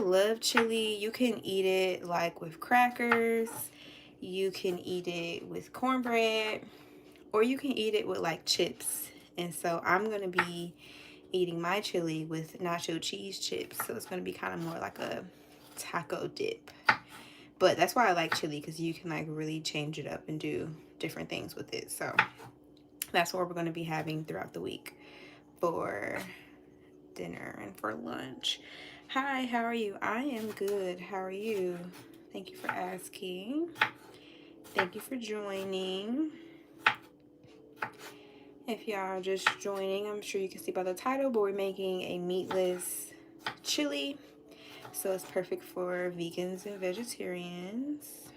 love chili. You can eat it like with crackers, you can eat it with cornbread, or you can eat it with like chips. And so I'm going to be eating my chili with nacho cheese chips. So it's going to be kind of more like a taco dip. But that's why I like chili, because you can like really change it up and do different things with it. So that's what we're going to be having throughout the week for dinner and for lunch. Hi, how are you? I am good. How are you? Thank you for asking. Thank you for joining. If y'all are just joining, I'm sure you can see by the title, but we're making a meatless chili. So it's perfect for vegans and vegetarians.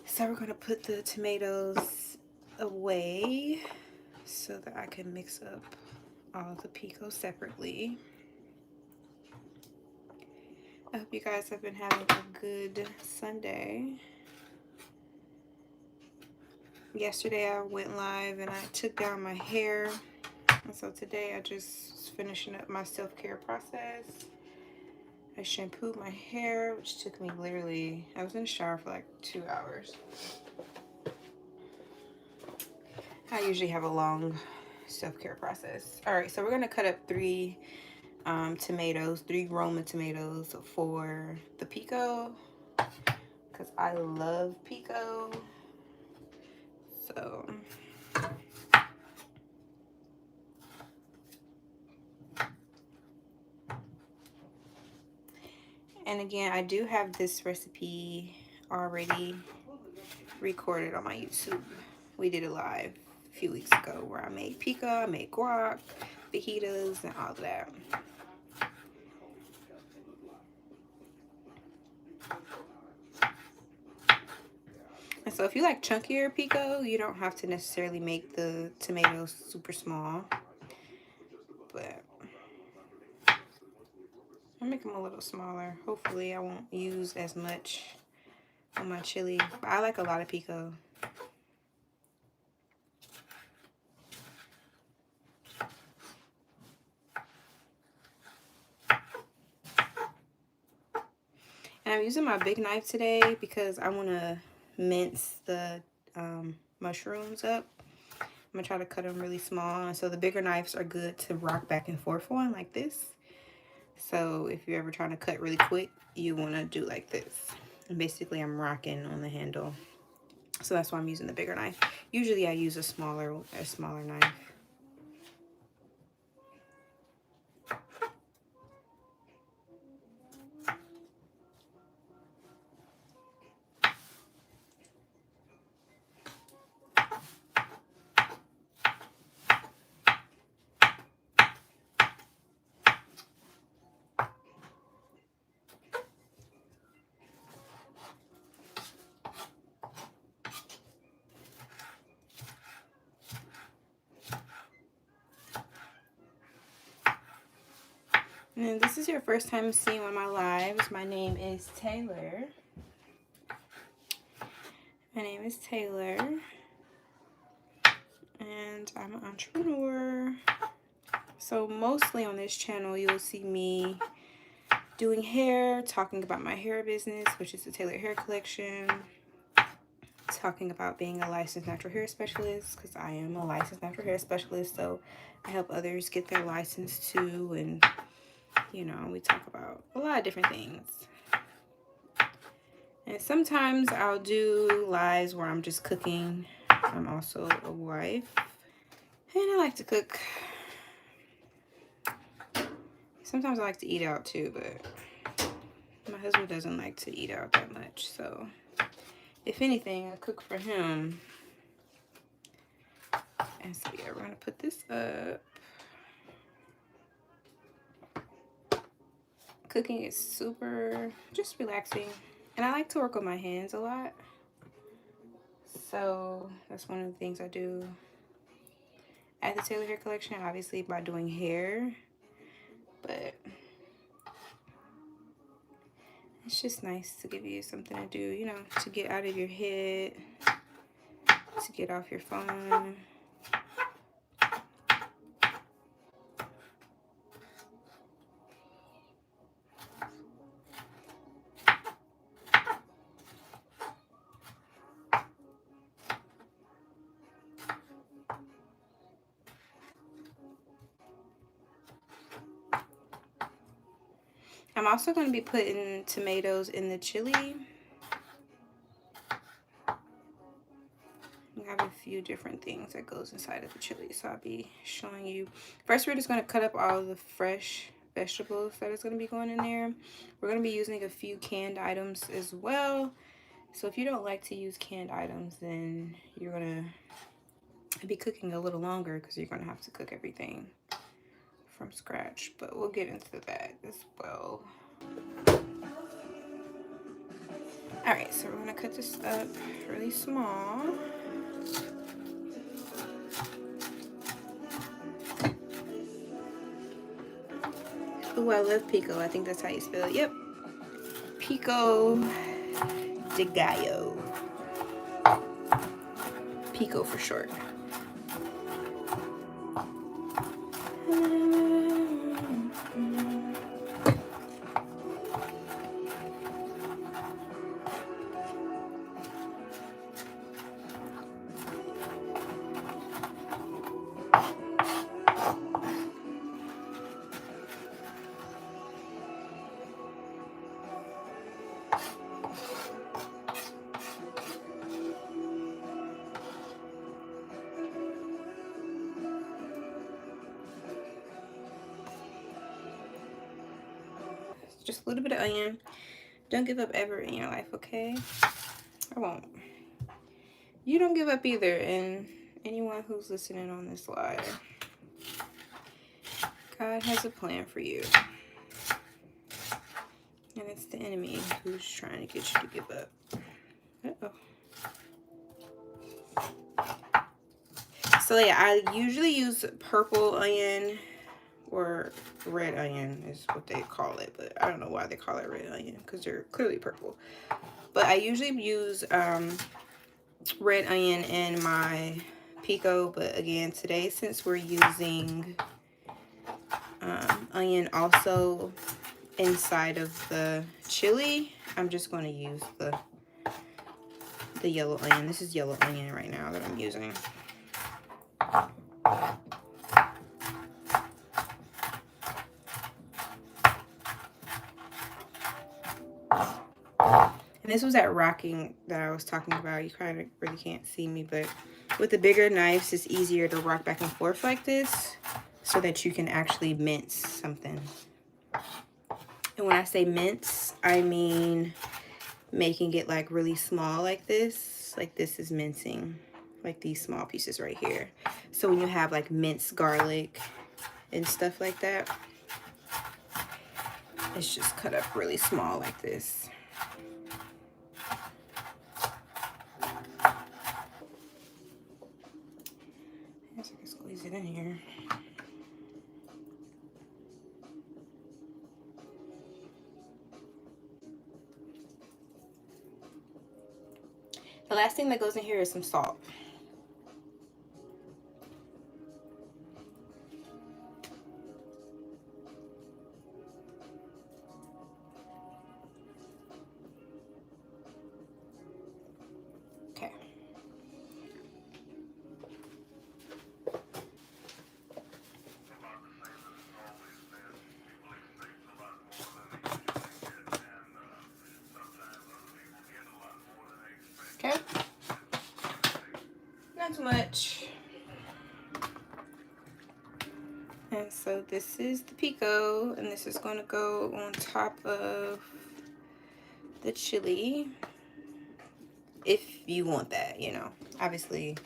So we're going to put the tomatoes away so that I can mix up all the pico separately. I hope you guys have been having a good Sunday. Yesterday I went live and I took down my hair. And so today I just was finishing up my self-care process. I shampooed my hair, which took me literally, I was in the shower for like 2 hours. I usually have a long self-care process. All right, so we're gonna cut up 3 tomatoes, 3 Roma tomatoes for the pico, because I love pico. So and again, I do have this recipe already recorded on my YouTube. We did it live a few weeks ago where I made pico, I made guac, fajitas, and all of that. And so if you like chunkier pico, you don't have to necessarily make the tomatoes super small. But I'll make them a little smaller. Hopefully I won't use as much on my chili. But I like a lot of pico. And I'm using my big knife today because I want to mince the mushrooms up. I'm going to try to cut them really small. And so the bigger knives are good to rock back and forth on like this. So if you're ever trying to cut really quick, you want to do like this. And basically I'm rocking on the handle. So that's why I'm using the bigger knife. Usually I use a smaller knife. And this is your first time seeing one of my lives. My name is Taylor. My name is Taylor. And I'm an entrepreneur. So mostly on this channel, you'll see me doing hair, talking about my hair business, which is the Taylor Hair Collection. Talking about being a licensed natural hair specialist, because I am a licensed natural hair specialist. So I help others get their license too. And you know, we talk about a lot of different things. And sometimes I'll do lives where I'm just cooking. I'm also a wife. And I like to cook. Sometimes I like to eat out too, but my husband doesn't like to eat out that much. So if anything, I cook for him. And so yeah, we're going to put this up. Cooking is super just relaxing, and I like to work with my hands a lot, so that's one of the things I do at the Taylor Hair Collection, obviously by doing hair, but it's just nice to give you something to do, you know, to get out of your head, to get off your phone. I'm also going to be putting tomatoes in the chili. We have a few different things that goes inside of the chili, so I'll be showing you. First, we're just going to cut up all the fresh vegetables that is going to be going in there. We're going to be using a few canned items as well. So if you don't like to use canned items, then you're going to be cooking a little longer because you're going to have to cook everything from scratch. But we'll get into that as well. All right, so we're going to cut this up really small. Oh, I love pico. I think that's how you spell it. Yep. 𝗙𝗵𝗲𝗀𝗻𝙑. Pico for short. Just a little bit of onion. Don't give up ever in your life, okay? I won't. You don't give up either, and anyone who's listening on this live, God has a plan for you. And it's the enemy who's trying to get you to give up. Uh-oh. So yeah, I usually use purple onion, or red onion is what they call it, but I don't know why they call it red onion because they're clearly purple. But I usually use red onion in my pico, but again today, since we're using onion also inside of the chili, I'm just going to use the yellow onion. This is yellow onion right now that I'm using. And this was that rocking that I was talking about. You kind of really can't see me, but with the bigger knives, it's easier to rock back and forth like this so that you can actually mince something. And when I say mince, I mean making it like really small like this. Like this is mincing, like these small pieces right here. So when you have like minced garlic and stuff like that, it's just cut up really small like this. I guess I can squeeze it in here. The last thing that goes in here is some salt. Okay. Okay. Not too much. And so this is the pico, and this is going to go on top of the chili. If you want that, you know. Obviously,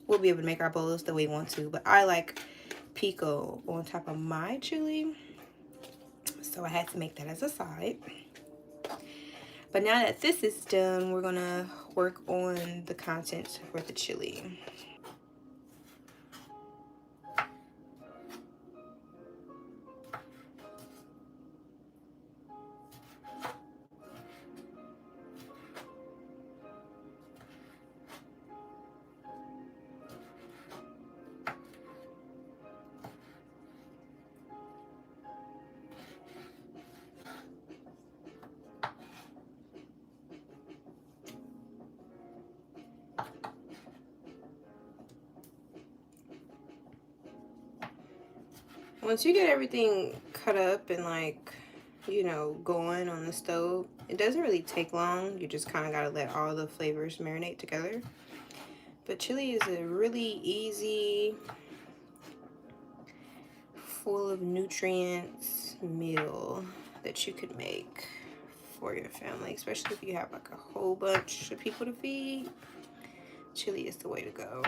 we'll be able to make our bowls the way we want to, but I like pico on top of my chili, so I had to make that as a side. But now that this is done, we're gonna work on the contents for the chili. Once you get everything cut up and like you know, going on the stove. It doesn't really take long. You just kind of got to let all the flavors marinate together. But chili is a really easy, full of nutrients meal that you could make for your family, especially if you have like a whole bunch of people to feed. Chili is the way to go.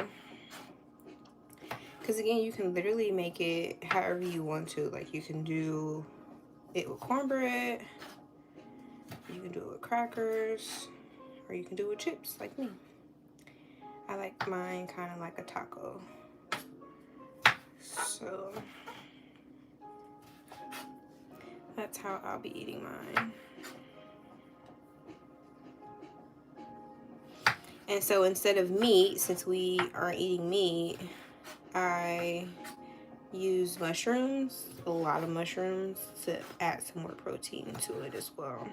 Because again, you can literally make it however you want to. Like, you can do it with cornbread, you can do it with crackers, or you can do it with chips like me. I like mine kind of like a taco. So that's how I'll be eating mine. And so instead of meat, since we aren't eating meat, I use mushrooms, a lot of mushrooms, to add some more protein to it as well.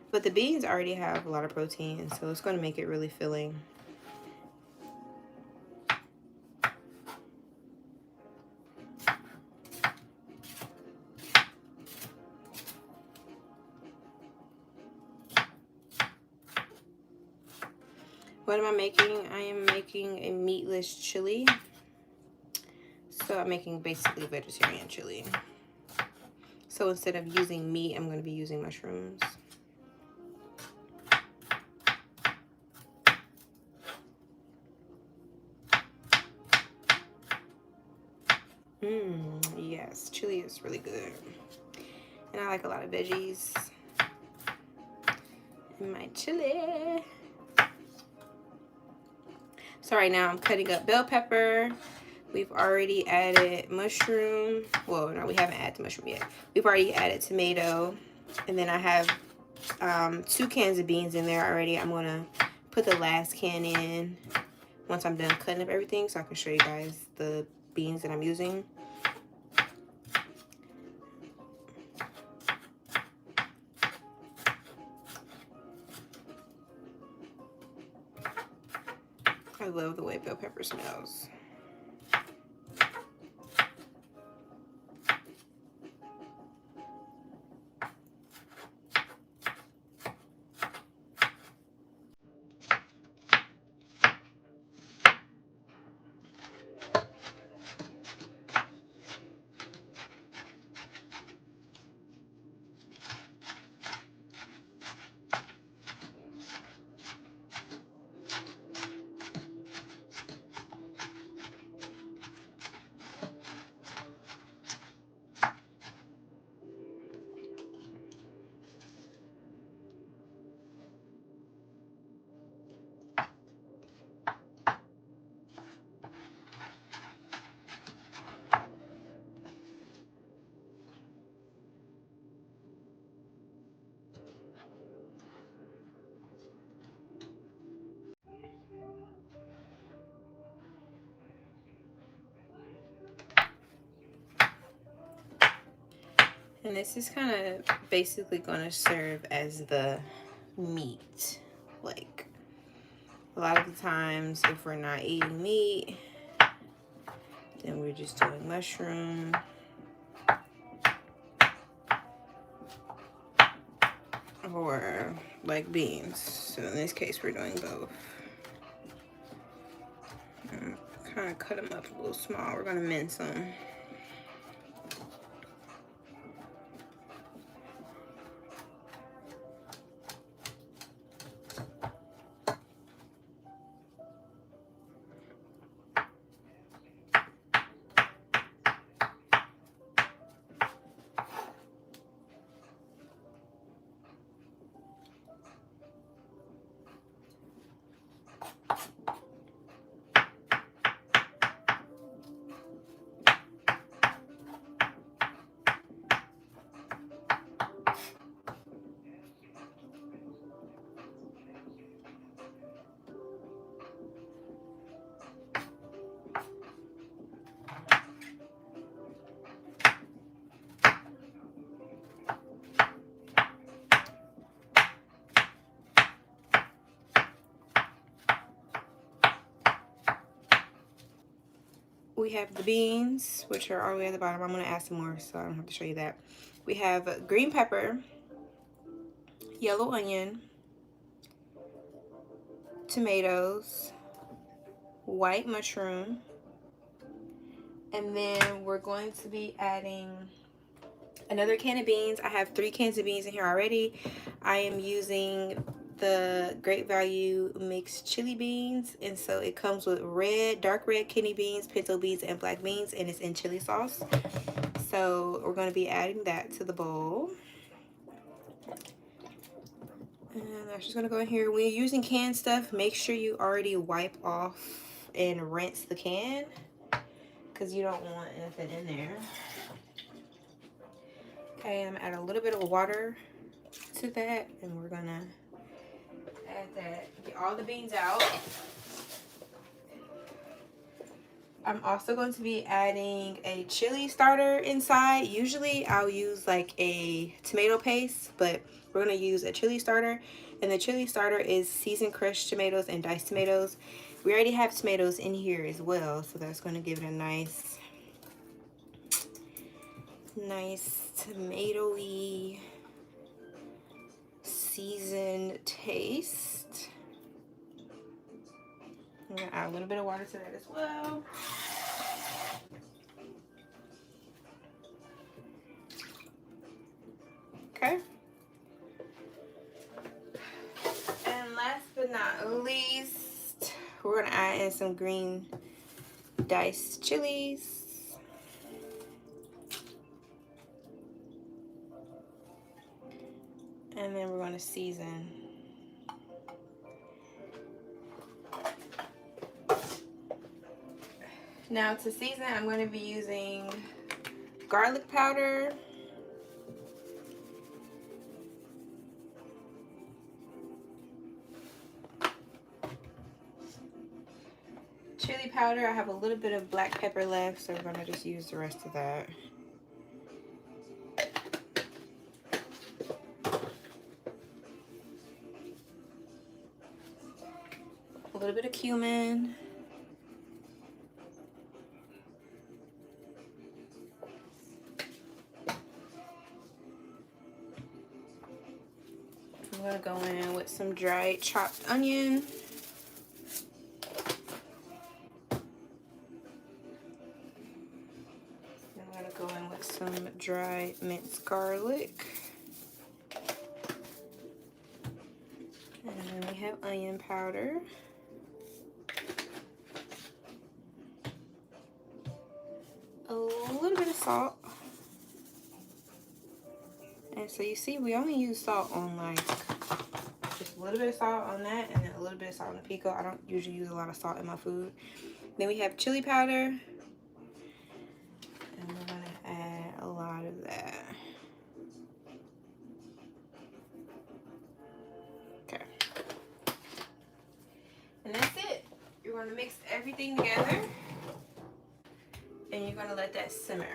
But the beans already have a lot of protein, so it's going to make it really filling. What am I making? I am making a meatless chili. So I'm making basically vegetarian chili. So instead of using meat, I'm going to be using mushrooms. Yes, chili is really good. And I like a lot of veggies in my chili. So right now I'm cutting up bell pepper. We've already added mushroom. Well, no, we haven't added the mushroom yet. We've already added tomato. And then I have 2 cans of beans in there already. I'm going to put the last can in once I'm done cutting up everything, so I can show you guys the beans that I'm using. I love the way bell pepper smells. And this is kind of basically going to serve as the meat. Like, a lot of the times, if we're not eating meat, then we're just doing mushroom. Or like beans. So in this case, we're doing both. Kind of cut them up a little small. We're going to mince them. We have the beans, which are all the way at the bottom. I'm going to add some more, so I don't have to show you that. We have green pepper, yellow onion, tomatoes, white mushroom, and then we're going to be adding another can of beans. I have 3 cans of beans in here already. I am using the Great Value mixed chili beans, and so it comes with dark red kidney beans, pinto beans, and black beans, and it's in chili sauce. So we're going to be adding that to the bowl. And that's just going to go in here. When you're using canned stuff, make sure you already wipe off and rinse the can, because you don't want anything in there. Okay, I'm going to add a little bit of water to that, and we're going to add that. Get all the beans out. I'm also going to be adding a chili starter inside. Usually I'll use like a tomato paste, but we're going to use a chili starter. And the chili starter is seasoned crushed tomatoes and diced tomatoes. We already have tomatoes in here as well, so that's going to give it a nice tomatoey seasoned taste. I'm going to add a little bit of water to that as well. Okay. And last but not least, we're going to add in some green diced chilies. And then we're going to season. Now to season, I'm going to be using garlic powder, chili powder. I have a little bit of black pepper left, so we're going to just use the rest of that. A little bit of cumin. I'm going to go in with some dried chopped onion. I'm going to go in with some dried minced garlic. And then we have onion powder. A little bit of salt. And so you see, we only use salt on like just a little bit of salt on that, and then a little bit of salt on the pico. I don't usually use a lot of salt in my food. Then we have chili powder, and we're gonna add a lot of that. Okay, and that's it. You're gonna mix everything together, and you're gonna let that simmer.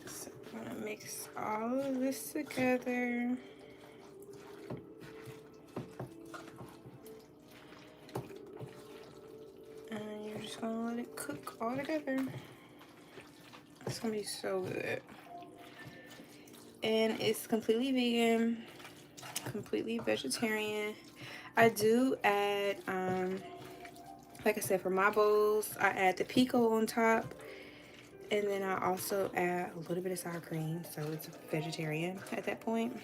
So I'm gonna mix all of this together. And you're just gonna let it cook all together. It's gonna be so good. And it's completely vegan, completely vegetarian. I do add, like I said, for my bowls, I add the pico on top. And then I also add a little bit of sour cream, so it's vegetarian at that point.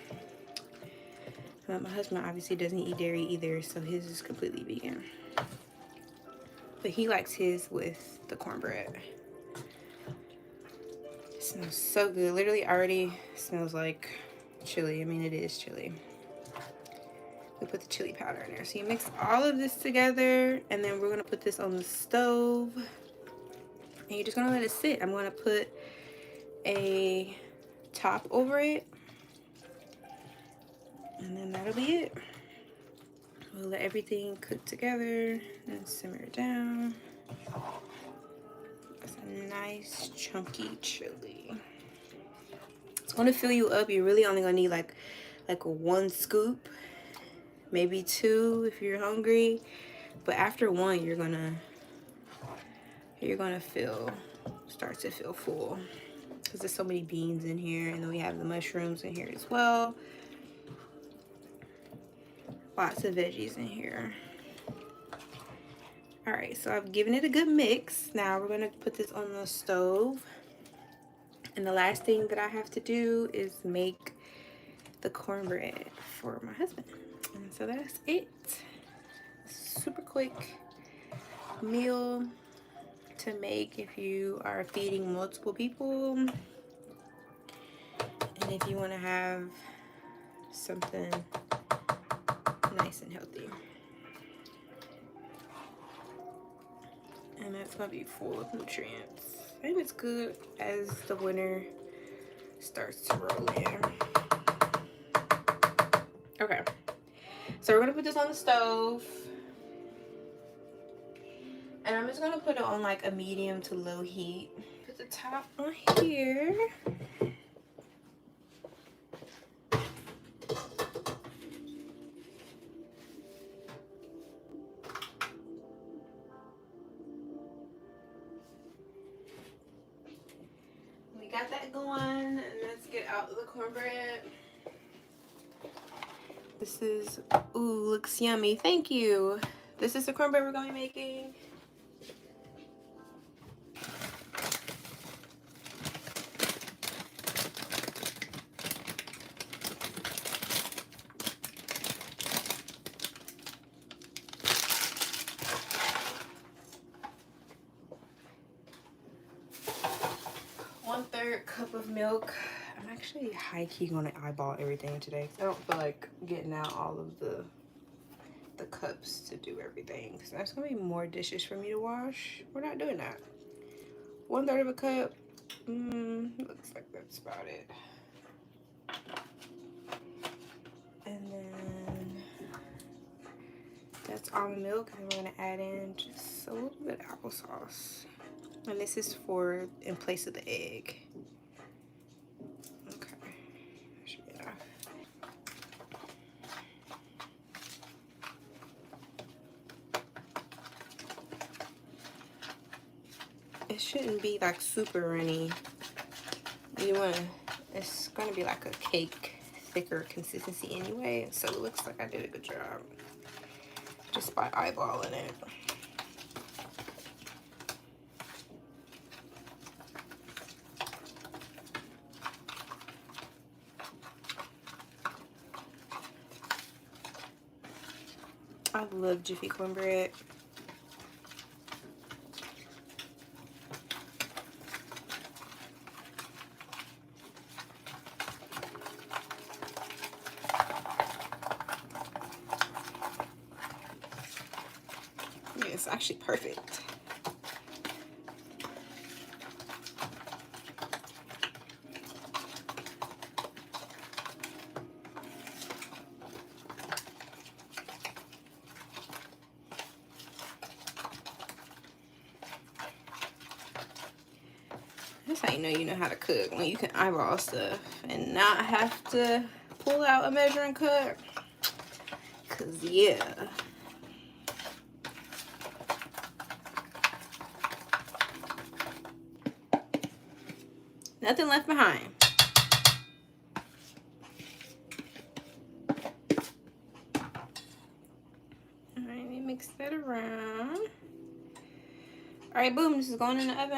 But my husband obviously doesn't eat dairy either, so his is completely vegan. But he likes his with the cornbread. It smells so good. Literally already smells like chili. I mean, it is chili. We put the chili powder in there. So you mix all of this together, and then we're gonna put this on the stove. And you're just gonna let it sit. I'm gonna put a top over it, and then that'll be it. We'll let everything cook together and simmer it down. That's a nice chunky chili. It's gonna fill you up. You're really only gonna need like 1 scoop, maybe 2 if you're hungry. But after 1, you're gonna start to feel full because there's so many beans in here, and then we have the mushrooms in here as well. Lots of veggies in here. All right, so I've given it a good mix. Now we're gonna put this on the stove. And the last thing that I have to do is make the cornbread for my husband. And so that's it. Super quick meal to make if you are feeding multiple people. And if you want to have something nice and healthy. And that's going to be full of nutrients. And it's good as the winter starts to roll in. Okay, so we're gonna put this on the stove, and I'm just gonna put it on like a medium to low heat. Put the top on here. Got that going, and let's get out the cornbread. This is, ooh, looks yummy. Thank you. This is the cornbread we're going to be making. One-third cup of milk. I'm actually high-key gonna eyeball everything today because I don't feel like getting out all of the cups to do everything, because that's gonna be more dishes for me to wash. We're not doing that. 1/3 of a cup. Looks like that's about it. And then that's almond milk, and we're gonna add in just a little bit of applesauce. And this is for in place of the egg. Okay, that should be enough. It shouldn't be like super runny. It's gonna be like a cake, thicker consistency anyway. So it looks like I did a good job just by eyeballing it. I love Jiffy Cornbread. Yeah, it's actually perfect. That's how you know how to cook, when you can eyeball stuff and not have to pull out a measuring cup. Cause yeah. Nothing left behind. All right, let me mix that around. All right, boom, this is going in the oven.